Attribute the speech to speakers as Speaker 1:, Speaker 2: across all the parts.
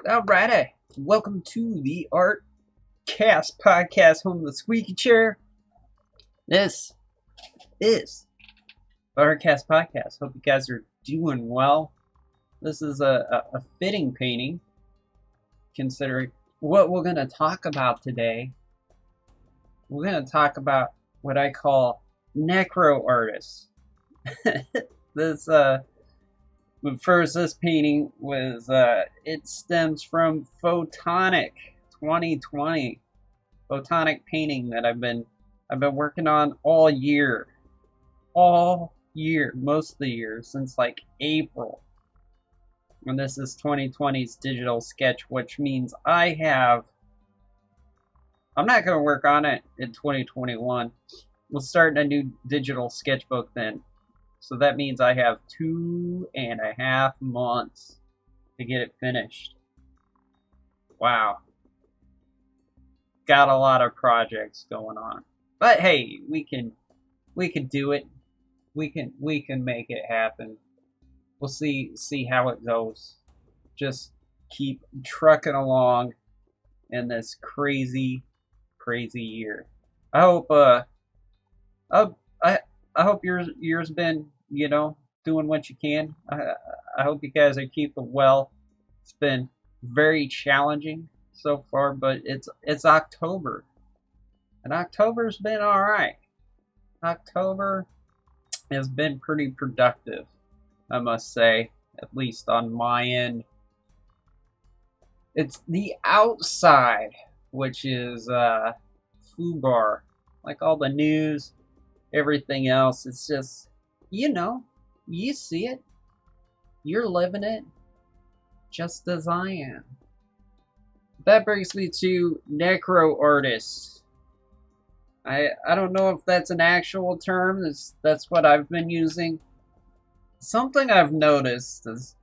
Speaker 1: Alrighty, welcome to the Artcast podcast, home of the squeaky chair. This is the Artcast podcast. Hope you guys are doing well. This is a fitting painting, considering what we're going to talk about today. We're going to talk about what I call Necro Artist. This But first, this painting was, it stems from Photonic 2020. Photonic painting that I've been working on all year. Most of the year, since like April. And this is 2020's digital sketch, which means I'm not going to work on it in 2021. We'll start a new digital sketchbook then. So that means I have 2.5 months to get it finished. Wow. Got a lot of projects going on. But hey, we can do it. We can make it happen. We'll see how it goes. Just keep trucking along in this crazy year. I hope I hope yours been, doing what you can. I hope you guys are keeping well. It's been very challenging so far, but it's October, and October's been all right. October has been pretty productive, I must say, at least on my end. It's the outside, which is foobar, like all the news. Everything else, it's just, you see it. You're living it just as I am. That brings me to Necro Artist. I don't know if that's an actual term. That's what I've been using. Something I've noticed has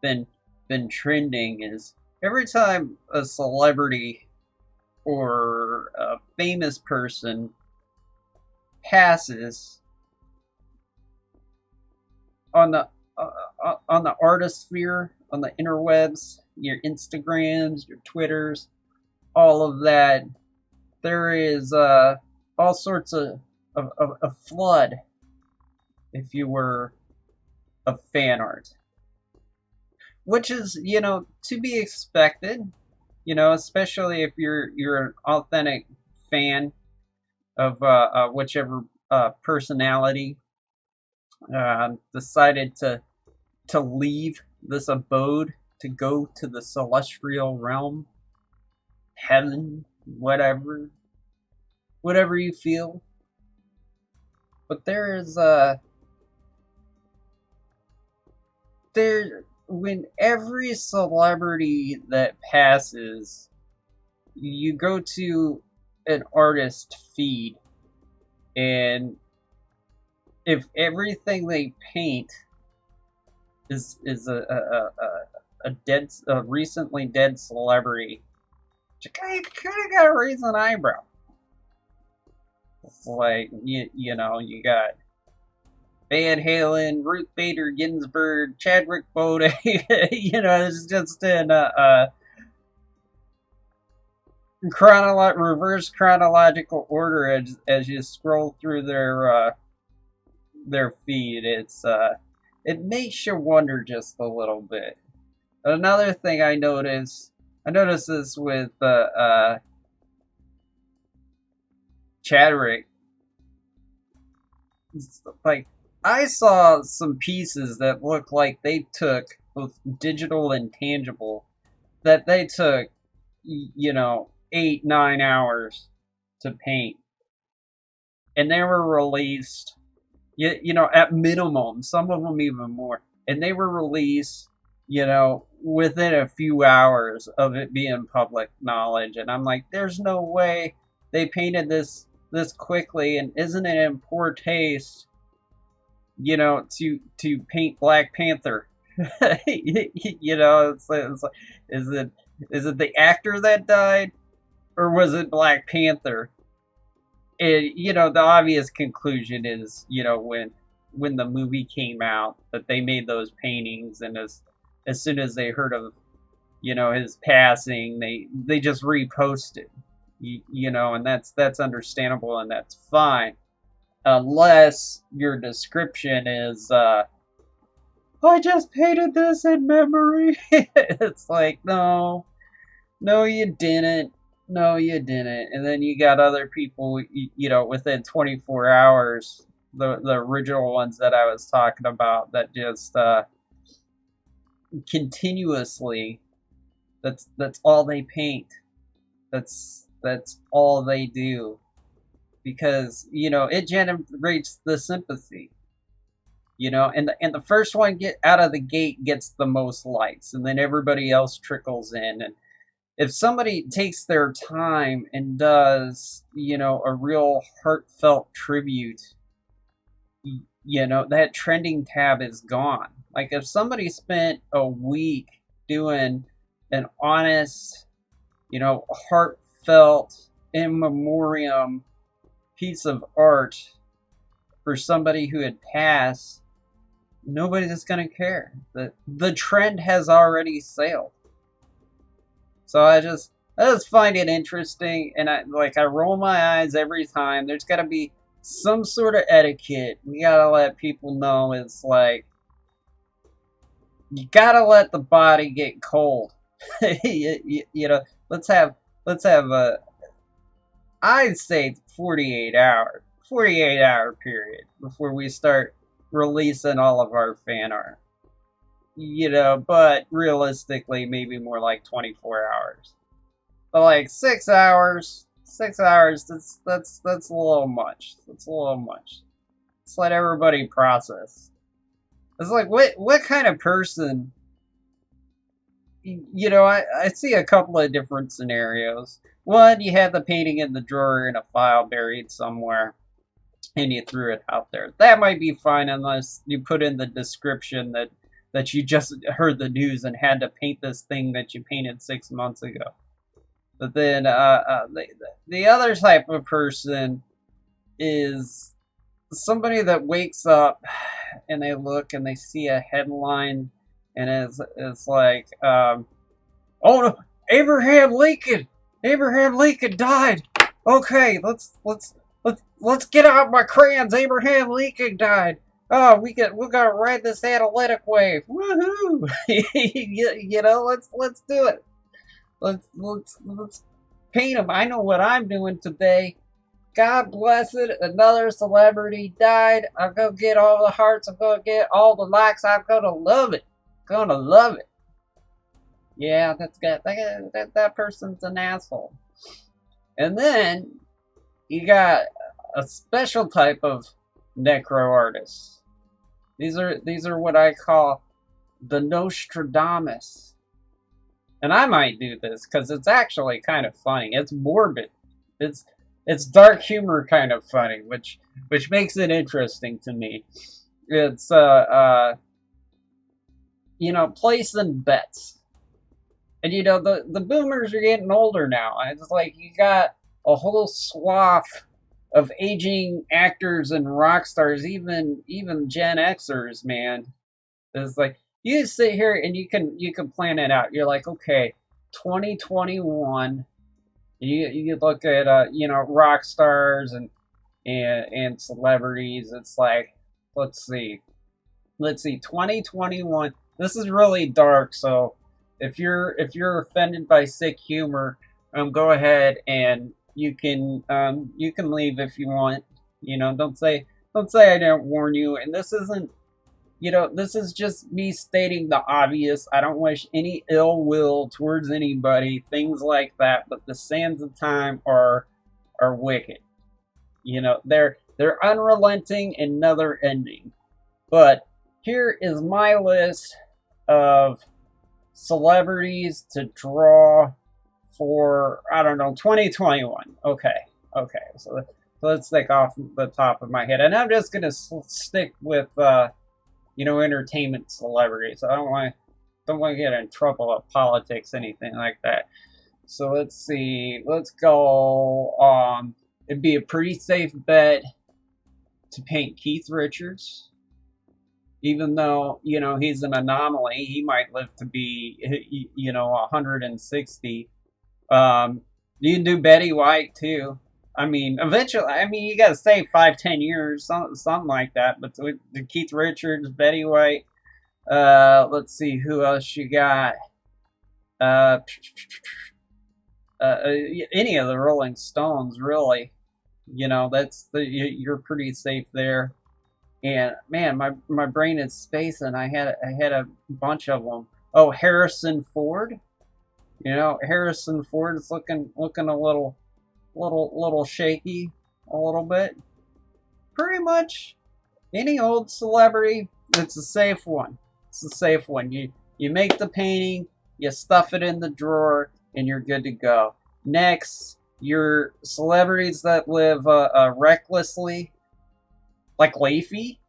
Speaker 1: been trending is every time a celebrity or a famous person passes on the artisphere, on the interwebs, your Instagrams, your Twitters, all of that, there is all sorts of a flood, if you were of fan art, which is to be expected, especially if you're an authentic fan of whichever personality decided to leave this abode to go to the celestial realm, heaven, whatever you feel. But there is when every celebrity that passes, you go to an artist feed, and if everything they paint is a recently dead celebrity, you kind of gotta raise an eyebrow. It's like you got Van Halen, Ruth Bader Ginsburg, Chadwick Boseman. It's just in reverse chronological order as you scroll through their feed. It makes you wonder just a little bit. Another thing I noticed this with Chadwick. Like, I saw some pieces that look like they took both digital and tangible, that they took 8-9 hours to paint, and they were released at minimum, some of them even more, and they were released within a few hours of it being public knowledge. And I'm like, there's no way they painted this quickly, and isn't it in poor taste to paint Black Panther? It's like, is it the actor that died, or was it Black Panther? And the obvious conclusion is, when the movie came out, that they made those paintings, and as soon as they heard of his passing, they just repost it, and that's understandable and that's fine, unless your description is I just painted this in memory. It's like, no, you didn't. No, you didn't. And then you got other people, within 24 hours, the original ones that I was talking about, that just continuously, that's all they paint. That's all they do, because it generates the sympathy. And the first one get out of the gate gets the most likes, and then everybody else trickles in. And if somebody takes their time and does, a real heartfelt tribute, that trending tab is gone. Like, if somebody spent a week doing an honest, heartfelt, in memoriam piece of art for somebody who had passed, nobody's gonna care. The trend has already sailed. So I just find it interesting, and I roll my eyes every time. There's got to be some sort of etiquette. We gotta let people know, it's like, you gotta let the body get cold. Let's have a, I'd say 48 hour period before we start releasing all of our fan art. But realistically, maybe more like 24 hours. But like 6 hours, that's a little much. That's a little much. Let's let everybody process. It's like, what kind of person, I see a couple of different scenarios. One, you have the painting in the drawer in a file buried somewhere, and you threw it out there. That might be fine, unless you put in the description that you just heard the news and had to paint this thing that you painted 6 months ago. But then the other type of person is somebody that wakes up and they look and they see a headline, and it's like, oh no, Abraham Lincoln died. Okay, let's get out my crayons. Abraham Lincoln died. Oh, we're gonna ride this analytic wave. Woohoo! Let's do it. Let's paint him. I know what I'm doing today. God bless it. Another celebrity died. I'm gonna get all the hearts. I'm gonna get all the likes. I'm gonna love it. Gonna love it. Yeah, that's good. That person's an asshole. And then you got a special type of necro artists. These are what I call the Nostradamus. And I might do this because it's actually kind of funny. It's morbid. It's dark humor kind of funny, which makes it interesting to me. It's placing bets. And the boomers are getting older now. It's like, you got a whole swath of aging actors and rock stars, even Gen Xers, man. It's like, you sit here and you can plan it out. You're like, okay, 2021. You look at rock stars and celebrities. It's like, let's see, 2021. This is really dark, so if you're offended by sick humor, go ahead and you can leave if you want. Don't say I didn't warn you. And this isn't, this is just me stating the obvious. I don't wish any ill will towards anybody, things like that. But the sands of time are wicked. They're unrelenting and never ending. But here is my list of celebrities to draw for, I don't know, 2021. Okay. So let's think off the top of my head, and I'm just gonna stick with entertainment celebrities. I don't want to get in trouble with politics, anything like that. So let's see. Let's go. It'd be a pretty safe bet to paint Keith Richards. Even though, he's an anomaly, he might live to be, 160. You can do Betty White too. I mean, eventually, you got to stay 5, 10 years, something like that. But Keith Richards, Betty White. Let's see who else you got. Uh, any of the Rolling Stones, really. You're pretty safe there. And man, my brain is spacing. I had a bunch of them. Oh, Harrison Ford. Harrison Ford is looking a little shaky, a little bit. Pretty much any old celebrity. It's a safe one. It's a safe one. You make the painting, you stuff it in the drawer, and you're good to go. Next, your celebrities that live recklessly, like Leafy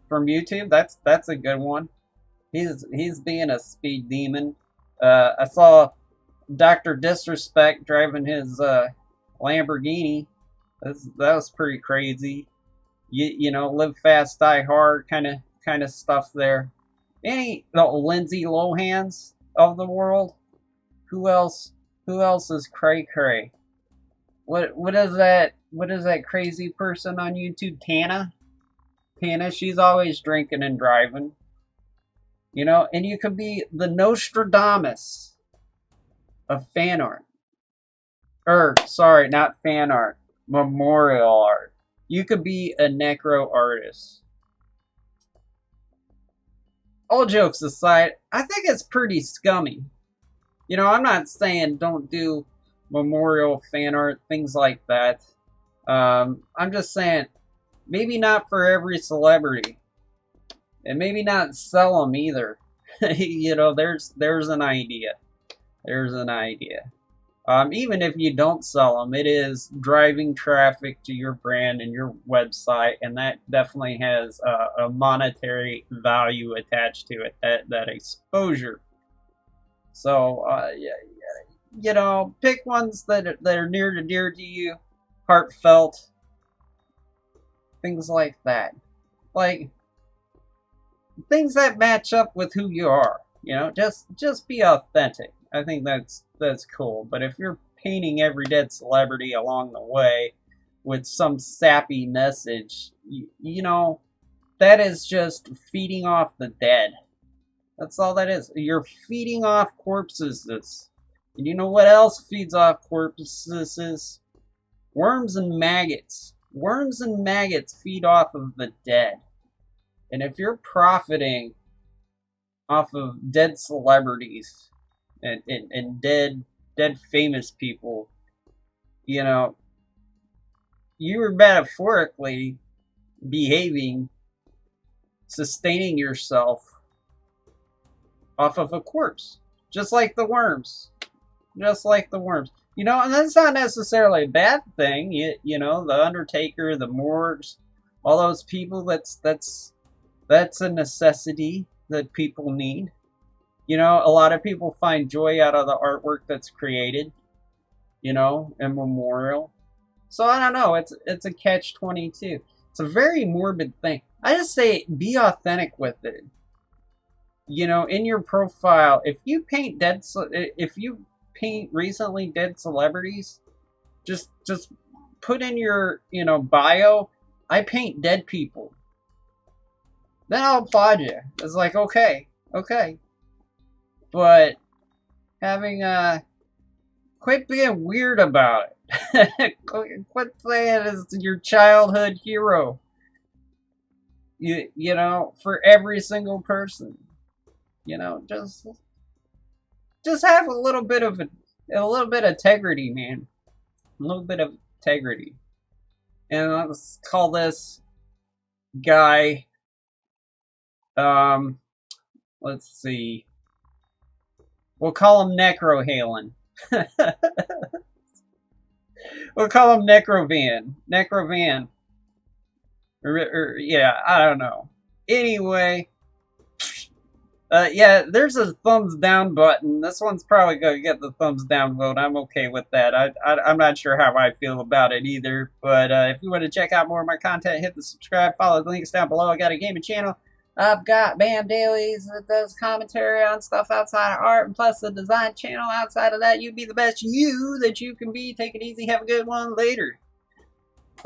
Speaker 1: from YouTube. That's a good one. He's being a speed demon. I saw Dr. Disrespect driving his Lamborghini. That was pretty crazy. Live fast, die hard, kind of stuff there. The Lindsay Lohans of the world. Who else? Who else is cray cray? What is that? What is that crazy person on YouTube? Tana. She's always drinking and driving. And you could be the Nostradamus of fan art. Sorry, not fan art. Memorial art. You could be a Necro Artist. All jokes aside, I think it's pretty scummy. I'm not saying don't do memorial fan art, things like that. I'm just saying maybe not for every celebrity. And maybe not sell them either. There's an idea. There's an idea. Even if you don't sell them, it is driving traffic to your brand and your website, and that definitely has a monetary value attached to it. That exposure. So, pick ones that are near to dear to you, heartfelt, things like that, like things that match up with who you are. Just be authentic. I think that's cool. But if you're painting every dead celebrity along the way with some sappy message, that is just feeding off the dead. That's all that is. You're feeding off corpses. And you know what else feeds off corpses? Worms and maggots. Worms and maggots feed off of the dead. And if you're profiting off of dead celebrities and dead famous people, you are metaphorically behaving, sustaining yourself off of a corpse. Just like the worms. And that's not necessarily a bad thing. The Undertaker, the morgues, all those people, that's a necessity that people need. A lot of people find joy out of the artwork that's created, in memorial. So I don't know, it's a catch-22. It's a very morbid thing. I just say be authentic with it. In your profile, if you paint recently dead celebrities, just put in your, bio, I paint dead people. Then I'll applaud you. It's like, okay. But having quit being weird about it. Quit saying it's your childhood hero. For every single person. Just have a little bit of integrity, man. A little bit of integrity. And let's call this guy, let's see. We'll call him Necrohalen. We'll call him Necrovan. Necrovan. Yeah, I don't know. Anyway, there's a thumbs down button. This one's probably going to get the thumbs down vote. I'm okay with that. I'm not sure how I feel about it either. But if you want to check out more of my content, hit the subscribe, follow the links down below. I got a gaming channel. I've got BAMDailies that does commentary on stuff outside of art, and plus the design channel. Outside of that, you be the best you that you can be. Take it easy. Have a good one. Later.